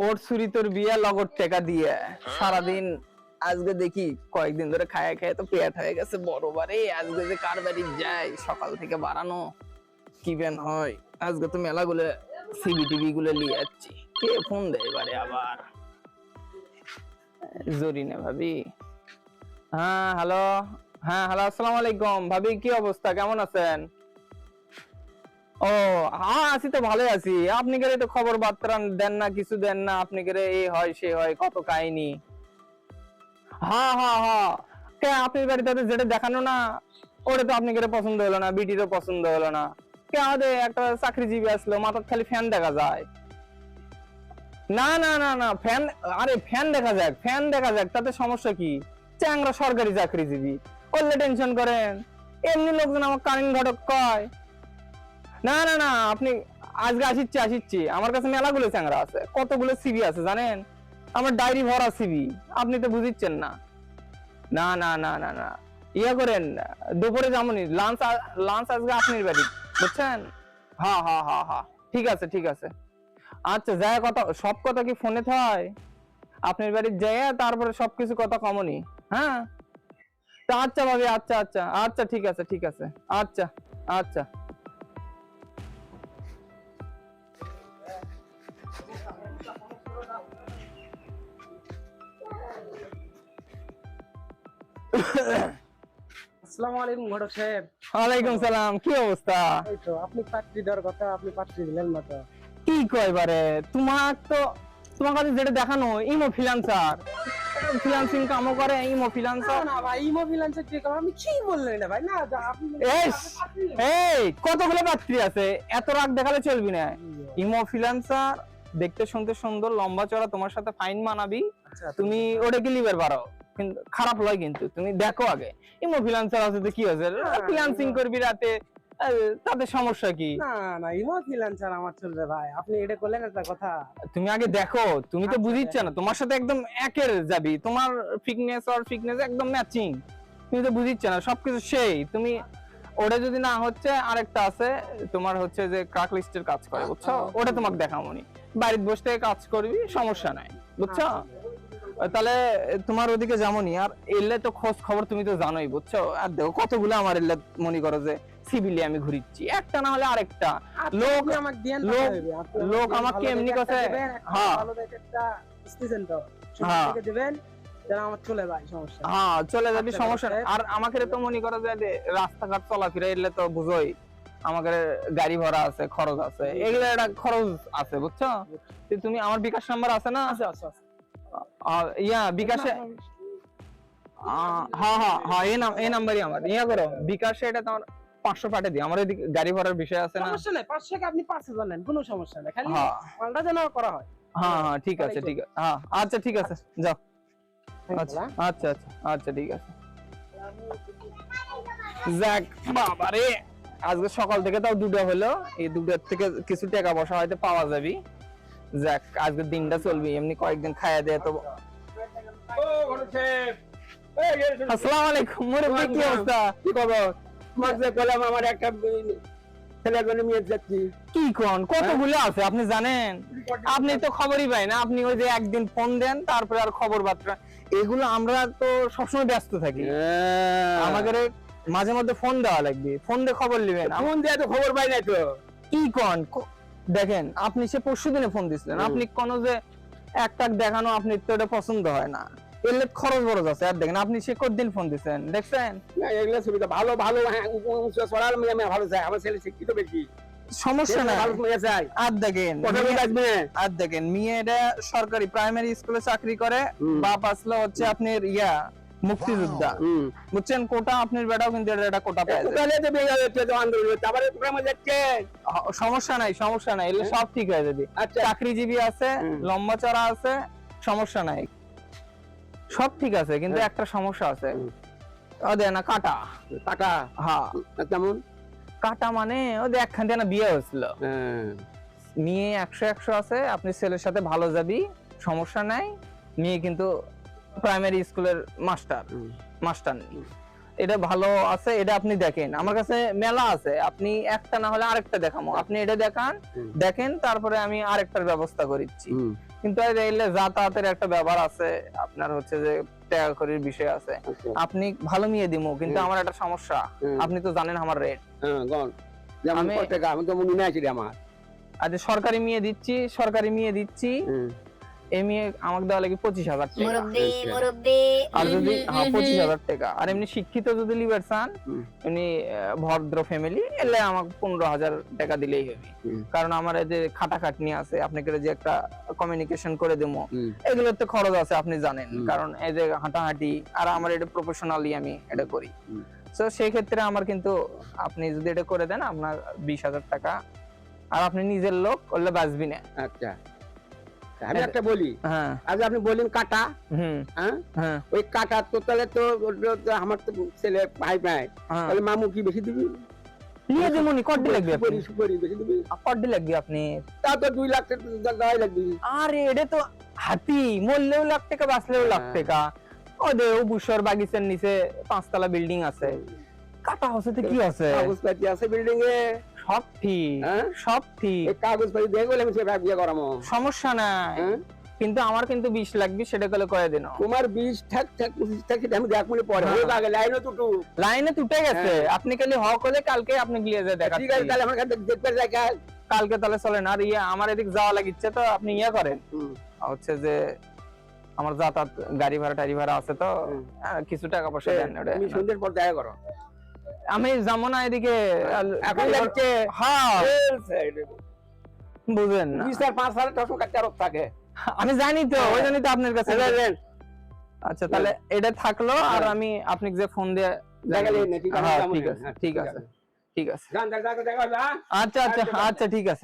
ওর ছুরি তোর বিয়ে লগর টাকা দিয়ে সারাদিন। আজকে দেখি কয়েকদিন ধরে খায় খায় তো পেট হয়ে গেছে বড় বারে। আজকে যে কার বাড়ি যাই সকাল থেকে বাড়ানো কি বেন হয়। আজকে তো মেলাগুলো সিবি টিভি গুলো নিয়ে যাচ্ছি। কে ফোন দেয় এবারে আবার? জরিনা ভাবি। হ্যাঁ হ্যালো। হ্যাঁ হ্যালো, আসসালামু আলাইকুম ভাবি, কি অবস্থা, কেমন আছেন? ও হ্যাঁ, আছি তো, ভালোই আছি। আপনি গেলে তো খবর বার্তা দেন না, কিছু দেন না। আপনি গেলে এই হয় সে হয়, কত কাহিনী। হ্যাঁ হ্যাঁ হ্যাঁ, কে আপনি বাড়িতে যেটা দেখানো না, ওটা তো আপনি গেলে পছন্দ হলো না, বিটিরও পছন্দ হলো না। কে আমাদের একটা চাকরিজীবী আসলো, মাথার খালি ফ্যান দেখা যায়। না না না না, ফ্যান, আরে ফ্যান দেখা যাক, ফ্যান দেখা যাক, তাতে সমস্যা কি? চ্যাংরা সরকারি চাকরিজীবী, ওলে টেনশন করেন। এমনি লোকজন আমার কারেন্ট ঘটক কয়। না না না, আপনি আজকে আসিচ্ছি আমার কাছে মেলাগুলো চ্যাংরা আছে, কতগুলো সিবি আছে জানেন? আমার ডায়েরি ভরা সিবি, আপনি তো বুঝিচ্ছেন না। না না না না না, ইয়া করেন, দুপুরে যামনি, লাঞ্চ, লাঞ্চ আজকে আপনার বাড়ি, বুঝছেন? হ্যাঁ হ্যাঁ হ্যাঁ হ্যাঁ, ঠিক আছে ঠিক আছে। আচ্ছা, যায় কথা, সব কথা কি ফোনে হয়? আপনার বাড়ি যায় তারপরে সবকিছু কথা কমনি। হ্যাঁ, তা আচ্ছা ভাবি, আচ্ছা আচ্ছা আচ্ছা, ঠিক আছে ঠিক আছে, আচ্ছা আচ্ছা। আসসালামু আলাইকুম ঘটক সাহেব। ওয়ালাইকুম সালাম, কি অবস্থা? এই তো আপনি পাত্রী দেওয়ার কথা, আপনি পাত্রী দিলেন না তো। কি কয় বারে তোমার তো, তোমার কাছে যেটা দেখানো ইমো ফ্রিল্যান্সার, ফ্রিল্যান্সিং কামও করে ইমো ফ্রিল্যান্সার। না ভাই, ইমো ফ্রিল্যান্সার কি কারণ? আমি কি বললেন না ভাই, না আপনি এই কতগুলো পাত্রী আছে, এত রাগ দেখালে চলবি না। ইমো ফ্রিল্যান্সার দেখতে শুনতে সুন্দর, লম্বা চড়া, তোমার সাথে ফাইন মানাবি। আচ্ছা, তুমি ওটা কি লিবার পারো, কিন্তু খারাপ লয়, কিন্তু তুমি দেখো আগে। ইমো ফ্রিল্যান্সার আছে তো কি আছে, ফ্রিল্যান্সিং করবি রাতে, তাতে সমস্যা কি? না না, ইমো ফ্রিল্যান্সার আমার চলবে ভাই, আপনি এটা করলেন একটা কথা। তুমি আগে দেখো, তুমি তো আচ্ছা, বুঝিচ্ছ না, তোমার সাথে একদম একের যাবি, তোমার ফিটনেস আর ফিটনেস একদম ম্যাচিং। তুমি তো বুঝিচ্ছ না, সবকিছু সেই। তুমি ওটা যদি না হচ্ছে, আরেকটা আছে তোমার, হচ্ছে যে ক্রাক লিস্টের কাজ করে, বুঝছো? ওটা তোমাকে দেখামনি, বাড়িতে বসে থেকে কাজ করবি, সমস্যা নাই, বুঝছো? তাহলে তোমার ওদিকে যেমনই, আর এলে তো খোঁজ খবর তুমি তো জানোই, বুঝছো? আর দেখো কতগুলো আমার এলে মনে করো যে সিভিলি আমি ঘুরিচ্ছি, একটা না হলে আরেকটা লোক, আমাকে দেন, লোক আমাকে এমনি কথা। হ্যাঁ ভালো দেখে একটা স্টেশন তো হ্যাঁ দিবেন, যেন আমার চলে ভাই, সমস্যা হ্যাঁ, চলে যাবি, আচ্ছা, সমস্যা নেই। আর আমাকে তো মনে করো যে রাস্তাঘাট চলাফেরা এলে তো বুঝোই, আমাদের গাড়ি ভাড়া আছে, খরচ আছে, এগুলো একটা খরচ আছে, বুঝছো? তুমি আমার বিকাশ নাম্বার আছে না? আচ্ছা আচ্ছা ইয়া বিকাশে, হ্যাঁ হ্যাঁ হ্যাঁ, এই নাম্বারই আমার। ইয়া করো, বিকাশে এটা তোমার 500 পাঠিয়ে দিই, আমার এদিকে গাড়ি ভাড়ার বিষয় আছে না। সমস্যা নাই, 500 টাকা আপনি 5,000 নেন, কোনো সমস্যা নাই, খালি হ্যাঁ মালটা যেন করা হয়। হ্যাঁ হ্যাঁ, ঠিক আছে ঠিক আছে, হ্যাঁ আচ্ছা ঠিক আছে, যাও। আচ্ছা হ্যাঁ, আচ্ছা আচ্ছা আচ্ছা, ঠিক আছে। যাক বাবারে, আজকে সকাল থেকে তাও দুটো হলো, এই দুটোর থেকে কিছু টাকা পয়সা হয়তো পাওয়া যাবে। যাক, আজকে দিনটা চলবে এমনি, কয়েকদিন খাইয়া দেয় তো। আসসালামু আলাইকুম মুরব্বি, কি অবস্থা? কি খবর? মাঝে বললাম আমার একটা ছেলে করে নিয়ে যাচ্ছি। কি কোন, কতগুলো আছে আপনি জানেন? আপনি তো খবরই পাই না, আপনি ওই যে একদিন ফোন দেন, তারপরে আর খবর বার্তা। এগুলো আমরা তো সবসময় ব্যস্ত থাকি, আমাদের মাঝে মধ্যে ফোন দেওয়া লাগবে, ফোন দিয়ে খবর নেবেন। ফোন দিয়ে তো খবর পাই নাই তো। কি কোন, দেখেন আপনি সে পরশু দিনে ফোন দিছিলেন, আপনি কোন যে একটা দেখানো, আপনি তো এটা পছন্দ হয় না, এর খরচ বরচ আছে। আর দেখেন আপনি সে কতদিন ফোন দিচ্ছেন, দেখছেন? না, এগুলো সুবিধা ভালো ভালো, হ্যাঁ, সরাল মেয়ে আমি ভালো চাই, আমার ছেলে শিক্ষিত বেশি, সমস্যা নাই। ভালো মেয়ে চাই। আর দেখেন, কথা বলে আসবে। আর দেখেন মেয়েটা সরকারি প্রাইমারি স্কুলে চাকরি করে, বাপ আসলে হচ্ছে আপনার ইয়া মুক্তিযোদ্ধা, বুঝছেন? কোটা আপনার বেটাও কিন্তু এটা কোটা পায়। তাহলে তো বিয়ে হচ্ছে তো আন্দোলন, তারপরে প্রোগ্রামে যাচ্ছে। সমস্যা নাই সমস্যা নাই, এগুলো সব ঠিক হয়ে যাবে। আচ্ছা। চাকরিজীবী আছে, লম্বা চড়া আছে, সমস্যা নাই, সব ঠিক আছে, কিন্তু একটা সমস্যা আছে, ওদের না কাটা টাকা। হ্যাঁ, কেমন কাটা মানে ওদের একখান দিয়ে না বিয়ে হয়েছিল, মেয়ে 100-100 আছে, আপনি ছেলের সাথে ভালো যাবি, সমস্যা নাই। মেয়ে কিন্তু প্রাইমারি স্কুলের মাস্টার নেই, এটা ভালো আছে, এটা আপনি দেখেন, আমার কাছে মেলা আছে, আপনি একটা না হলে আরেকটা দেখামো, আপনি এটা দেখান, দেখেন, তারপরে আমি আরেকটার ব্যবস্থা করিচ্ছি। কিন্তু এই যাতায়াতের একটা ব্যাপার আছে, আপনার হচ্ছে যে টাকা করির বিষয় আছে, আপনি ভালো নিয়ে দিমু, কিন্তু আমার একটা সমস্যা, আপনি তো জানেন আমার রেট। যেমন কত টাকা আমি তো মনে নাই ছিল আমার। আচ্ছা সরকারি মেয়ে দিচ্ছি, এই মেয়ে আমাকে দেওয়া লাগে 25,000 টাকা, আর যদি 25,000 টাকা, আর এমনি শিক্ষিত যদি লিবার চান, এমনি ভদ্র ফ্যামিলি, এলে আমাকে 15,000 টাকা দিলেই হবে। কারণ আমার এই যে খাটাখাটনি আছে, আপনাকে যে একটা কমিউনিকেশন করে দেবো, এগুলোতে খরচ আছে আপনি জানেন, কারণ এই যে হাঁটাহাঁটি, আর আমার এটা প্রফেশনালি আমি এটা করি। তো সেই ক্ষেত্রে আমার কিন্তু আপনি যদি এটা করে দেন, আপনার 20,000 টাকা, আর আপনি নিজের লোক করলে বাঁচবি না। আচ্ছা আমি একটা বলি, হ্যাঁ আজ আপনি বললেন কাটা, হ্যাঁ ওই কাটা তো তাহলে তো আমার তো ছেলে ভাই ভাই, তাহলে মামু কি বেশি দিবি? নিয়ে দেবনি, কড্ডি লাগবে, আপনি সুপারি বেশি দিবি, কড্ডি লাগবে আপনি, তা তো 2 লাখ টাকা লাগবে। আরে এটা তো হাতি, মরলেও লাখ টাকা, বাঁচলেও লাখ টাকা। ওদের বুসর বাগিচার নিচে 5 তলা বিল্ডিং আছে, কাটা হচ্ছে তো কি আছে, কাগজপাতি আছে বিল্ডিং এ, সব ঠিক, সব ঠিক, এই কাগজপাতি দেখে বলে আমি সে বিয়ে করামো, সমস্যা নাই, কিন্তু আমার কিন্তু 20 লাগবে, সেটা কলে কয়ে দিন। তোমার 20 থাক 25 থাক সেটা আমি দেখ মনে পরে হোক, আগে লাইনে টুটু, লাইনে টুটে গেছে, আপনি খালি হক হলে কালকে আপনি গিয়ে যায় দেখা। ঠিক আছে, তাহলে আমার কাছে দেখতে দেখা কালকে তাহলে চলেন। আর আমার এদিক যাওয়া লাগিচ্ছে, তো আপনি করেন, হচ্ছে যে আমার যাতায়াত গাড়ি ভাড়া টাড়ি ভাড়া আছে, তো কিছু টাকা পয়সা দেন। তুমি সন্ধ্যের পর দেখা করো, আমি যাবো না এদিকে এখন যাচ্ছে। হ্যাঁ বুঝেন না, 2-5 টাকা কাটতে আরো থাকে, আমি জানি তো, ওই জন্যই তো আপনার কাছে। আচ্ছা তাহলে এটা থাকলো, আর আমি আপনাকে যে ফোন দিয়ে দেখালেন, ঠিক আছে, ঠিক আছে, ঠিক আছে, ঠিক আছে, আচ্ছা আচ্ছা আচ্ছা, ঠিক আছে।